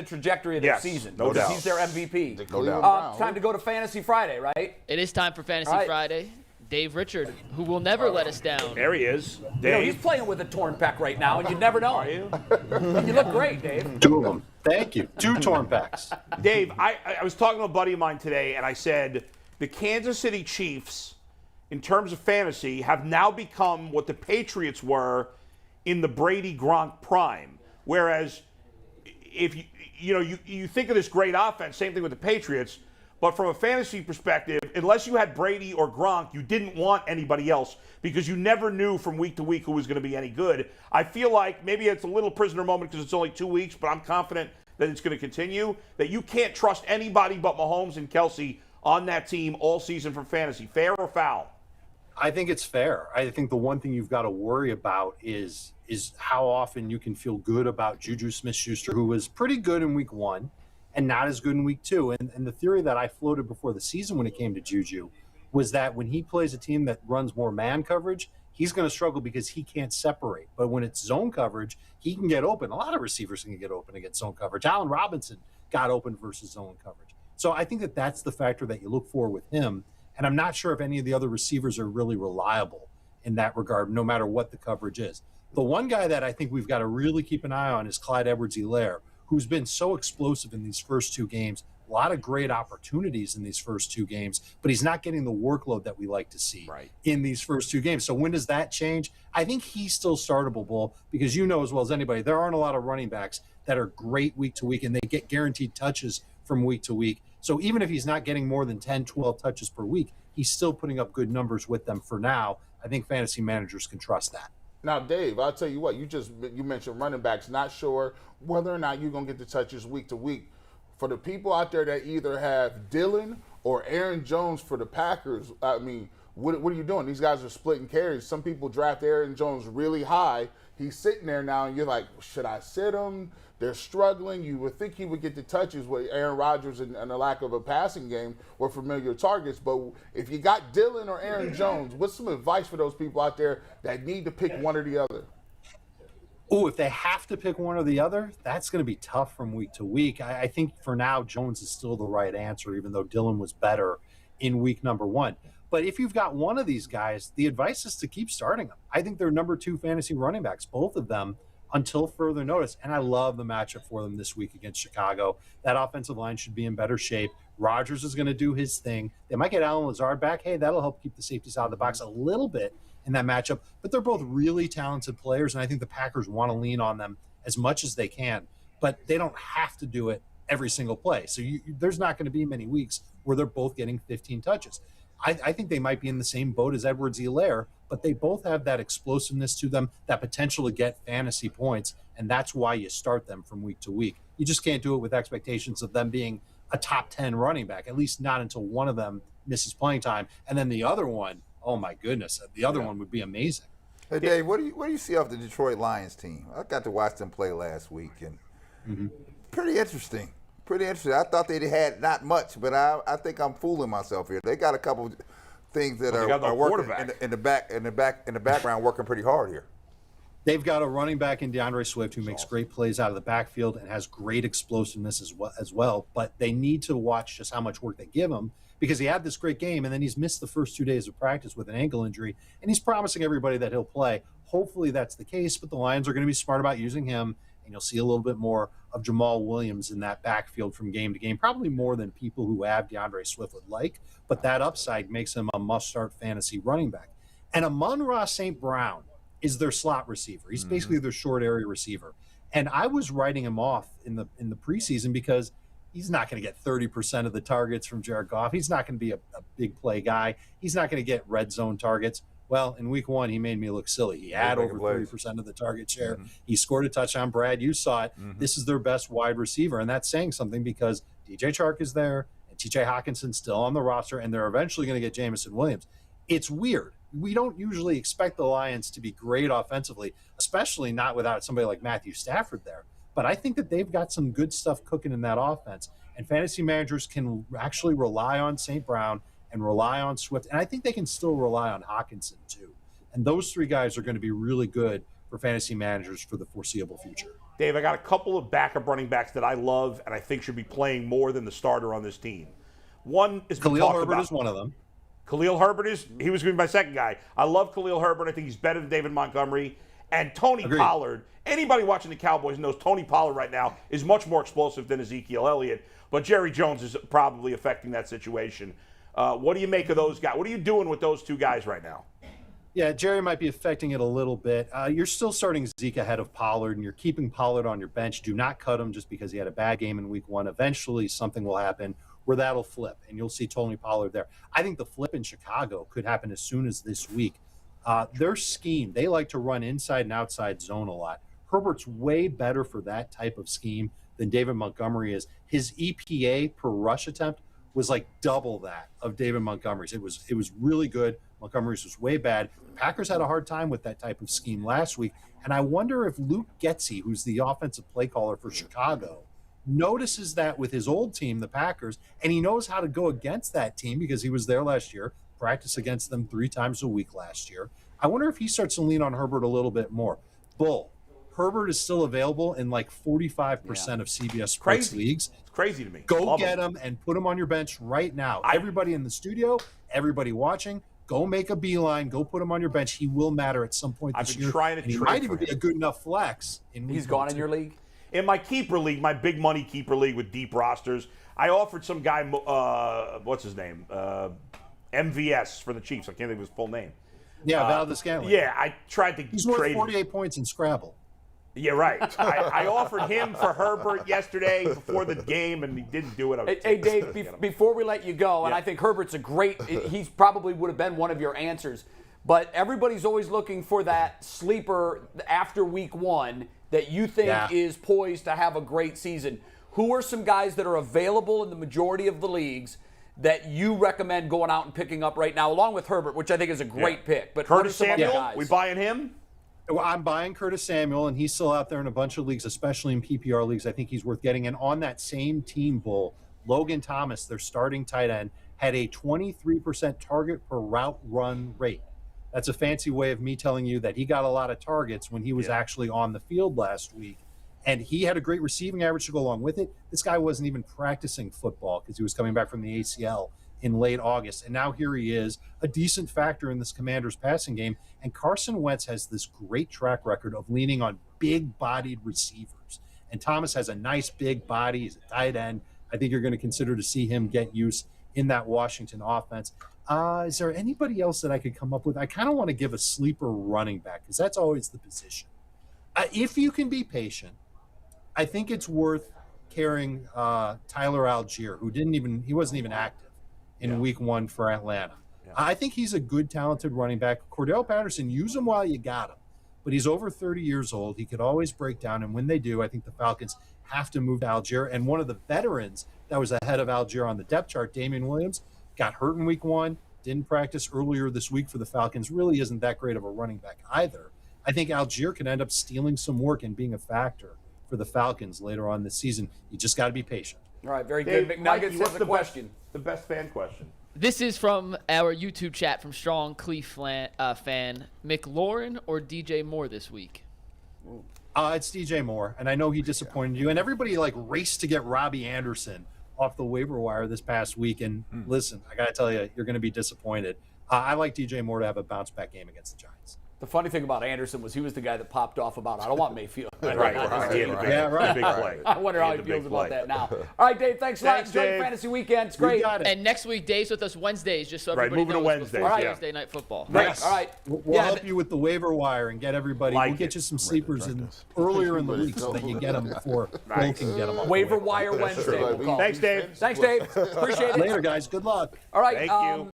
the trajectory of their season. No doubt. He's their MVP. No doubt. Time to go to Fantasy Friday, right? It is time for Fantasy Friday. Dave Richard, who will never let us down. There he is. Dave. You know, he's playing with a torn pec right now, and you never know. Are you? You look great, Dave. 2 of them. Thank you. 2 torn pecs. Dave, I was talking to a buddy of mine today, and I said the Kansas City Chiefs, in terms of fantasy, have now become what the Patriots were in the Brady-Gronk prime. Whereas if you think of this great offense, same thing with the Patriots, but from a fantasy perspective, unless you had Brady or Gronk, you didn't want anybody else because you never knew from week to week who was going to be any good. I feel like maybe it's a little prisoner moment because it's only 2 weeks, but I'm confident that it's going to continue, that you can't trust anybody but Mahomes and Kelsey on that team all season for fantasy. Fair or foul? I think it's fair. I think the one thing you've got to worry about is how often you can feel good about Juju Smith-Schuster, who was pretty good in week 1 and not as good in week 2. And the theory that I floated before the season when it came to Juju was that when he plays a team that runs more man coverage, he's going to struggle because he can't separate. But when it's zone coverage, he can get open. A lot of receivers can get open against zone coverage. Allen Robinson got open versus zone coverage. So I think that that's the factor that you look for with him. And I'm not sure if any of the other receivers are really reliable in that regard, no matter what the coverage is. The one guy that I think we've got to really keep an eye on is Clyde Edwards-Helaire, who's been so explosive in these first 2 games. A lot of great opportunities in these first 2 games, but he's not getting the workload that we like to see in these first 2 games. So when does that change? I think he's still startable, Bull, because you know as well as anybody, there aren't a lot of running backs that are great week to week, and they get guaranteed touches from week to week. So even if he's not getting more than 10, 12 touches per week, he's still putting up good numbers with them for now. I think fantasy managers can trust that. Now, Dave, I'll tell you what, you mentioned running backs, not sure whether or not you're going to get the touches week to week. For the people out there that either have Dillon or Aaron Jones for the Packers, I mean, what are you doing? These guys are splitting carries. Some people draft Aaron Jones really high. He's sitting there now, and you're like, should I sit him? They're struggling. You would think he would get the touches with Aaron Rodgers and the lack of a passing game or familiar targets. But if you got Dillon or Aaron Jones, what's some advice for those people out there that need to pick one or the other? Oh, if they have to pick one or the other, that's going to be tough from week to week. I think for now, Jones is still the right answer, even though Dillon was better in week number 1. But if you've got one of these guys, the advice is to keep starting them. I think they're number 2 fantasy running backs, both of them, until further notice. And I love the matchup for them this week against Chicago. That offensive line should be in better shape. Rodgers is going to do his thing. They might get Allen Lazard back. Hey, that'll help keep the safeties out of the box a little bit in that matchup. But they're both really talented players, and I think the Packers want to lean on them as much as they can. But they don't have to do it every single play. So there's not going to be many weeks where they're both getting 15 touches. I think they might be in the same boat as Edwards-Helaire, but they both have that explosiveness to them, that potential to get fantasy points, and that's why you start them from week to week. You just can't do it with expectations of them being a top 10 running back, at least not until one of them misses playing time. And then the other one, oh my goodness, the other one would be amazing. Hey, Dave, what do you see off the Detroit Lions team? I got to watch them play last week, and pretty interesting. Pretty interesting. I thought they had not much, but I think I'm fooling myself here. They got a couple things that are working in the background, working pretty hard here. They've got a running back in DeAndre Swift who makes great plays out of the backfield and has great explosiveness as well. But they need to watch just how much work they give him, because he had this great game and then he's missed the first 2 days of practice with an ankle injury, and he's promising everybody that he'll play. Hopefully that's the case, but the Lions are going to be smart about using him, and you'll see a little bit more of Jamal Williams in that backfield from game to game, probably more than people who have DeAndre Swift would like, but that upside makes him a must-start fantasy running back. And Amon-Ra St. Brown is their slot receiver. He's basically their short area receiver. And I was writing him off in the preseason because he's not going to get 30% of the targets from Jared Goff. He's not going to be a big play guy. He's not going to get red zone targets. Well, in week 1, he made me look silly. He had over 30% of the target share. He scored a touchdown. Brad, you saw it. This is their best wide receiver, and that's saying something because DJ Chark is there and TJ Hawkinson's still on the roster, and they're eventually going to get Jamison Williams. It's weird. We don't usually expect the Lions to be great offensively, especially not without somebody like Matthew Stafford there. But I think that they've got some good stuff cooking in that offense, and fantasy managers can actually rely on St. Brown and rely on Swift. And I think they can still rely on Hawkinson too. And those 3 guys are going to be really good for fantasy managers for the foreseeable future. Dave, I got a couple of backup running backs that I love and I think should be playing more than the starter on this team. One is Khalil Herbert is one of them. Khalil Herbert he was going to be my second guy. I love Khalil Herbert. I think he's better than David Montgomery. And Tony Agreed. Pollard. Anybody watching the Cowboys knows Tony Pollard right now is much more explosive than Ezekiel Elliott. But Jerry Jones is probably affecting that situation. What do you make of those guys? What are you doing with those two guys right now? Yeah, Jerry might be affecting it a little bit. You're still starting Zeke ahead of Pollard, and you're keeping Pollard on your bench. Do not cut him just because he had a bad game in week 1. Eventually, something will happen where that'll flip, and you'll see Tony Pollard there. I think the flip in Chicago could happen as soon as this week. Their scheme, they like to run inside and outside zone a lot. Herbert's way better for that type of scheme than David Montgomery is. His EPA per rush attempt was like double that of David Montgomery's. It was really good. Montgomery's was way bad. The Packers had a hard time with that type of scheme last week. And I wonder if Luke Getsy, who's the offensive play caller for Chicago, notices that with his old team, the Packers, and he knows how to go against that team because he was there last year, practice against them 3 times a week last year. I wonder if he starts to lean on Herbert a little bit more. Bull, Herbert is still available in like 45% of CBS Sports leagues. It's crazy to me. Go get him and put him on your bench right now. Everybody in the studio, everybody watching, go make a beeline. Go put him on your bench. He will matter at some point this year. I've been trying to and he trade might for even be him. a good enough flex. He's gone in your league? In my keeper league, my big money keeper league with deep rosters, I offered some guy, what's his name? MVS for the Chiefs. I can't think of his full name. Yeah, Valdez-Scantling. Yeah, I tried to He's trade worth him. 48 points in Scrabble. Yeah, right. I offered him for Herbert yesterday before the game, and he didn't do it. Hey, Dave, before we let you go, and I think Herbert's a great – he's probably would have been one of your answers, but everybody's always looking for that sleeper after week 1 that you think is poised to have a great season. Who are some guys that are available in the majority of the leagues that you recommend going out and picking up right now, along with Herbert, which I think is a great pick? But Curtis what are some other Samuel, guys? we buying him? Well, I'm buying Curtis Samuel, and he's still out there in a bunch of leagues, especially in PPR leagues. I think he's worth getting. And on that same team, Bull, Logan Thomas, their starting tight end, had a 23% target per route run rate. That's a fancy way of me telling you that he got a lot of targets when he was actually on the field last week. And he had a great receiving average to go along with it. This guy wasn't even practicing football because he was coming back from the ACL in late August. And now here he is, a decent factor in this Commanders passing game. And Carson Wentz has this great track record of leaning on big-bodied receivers. And Thomas has a nice big body. He's a tight end. I think you're going to consider to see him get use in that Washington offense. Is there anybody else that I could come up with? I kind of want to give a sleeper running back because that's always the position. If you can be patient, I think it's worth carrying Tyler Algier, he wasn't even active in week 1 for Atlanta. I think he's a good, talented running back. Cordell Patterson, use him while you got him. But he's over 30 years old. He could always break down. And when they do, I think the Falcons have to move to Algier. And one of the veterans that was ahead of Algier on the depth chart, Damian Williams, got hurt in week 1, didn't practice earlier this week for the Falcons, really isn't that great of a running back either. I think Algier could end up stealing some work and being a factor for the Falcons later on this season. You just got to be patient. All right, very Dave, good. Mikey, McNuggets what's has a question. The best fan question. This is from our YouTube chat from Strong Cleveland fan. McLaurin or DJ Moore this week? It's DJ Moore, and I know he disappointed you. And everybody raced to get Robbie Anderson off the waiver wire this past week. And listen, I got to tell you, you're going to be disappointed. I like DJ Moore to have a bounce-back game against the Giants. The funny thing about Anderson was he was the guy that popped off about, I don't want Mayfield. Right. Yeah, right. Big play. I wonder how he feels about that now. All right, Dave, thanks a lot. Enjoy Dave. your fantasy weekend. It's great. You got it. And next week, Dave's with us Wednesdays, just so Right, everybody moving to knows Wednesdays, before yeah. Thursday Night Football. Great. All right. We'll help you with the waiver wire and get everybody. Like we'll get it. you some sleepers earlier in the week so that you get them before Bull can get them. on the Waiver Wire Wednesday. We'll call. Thanks, Dave. Thanks, Dave. Appreciate it. Later, guys. Good luck. All right. Thank you.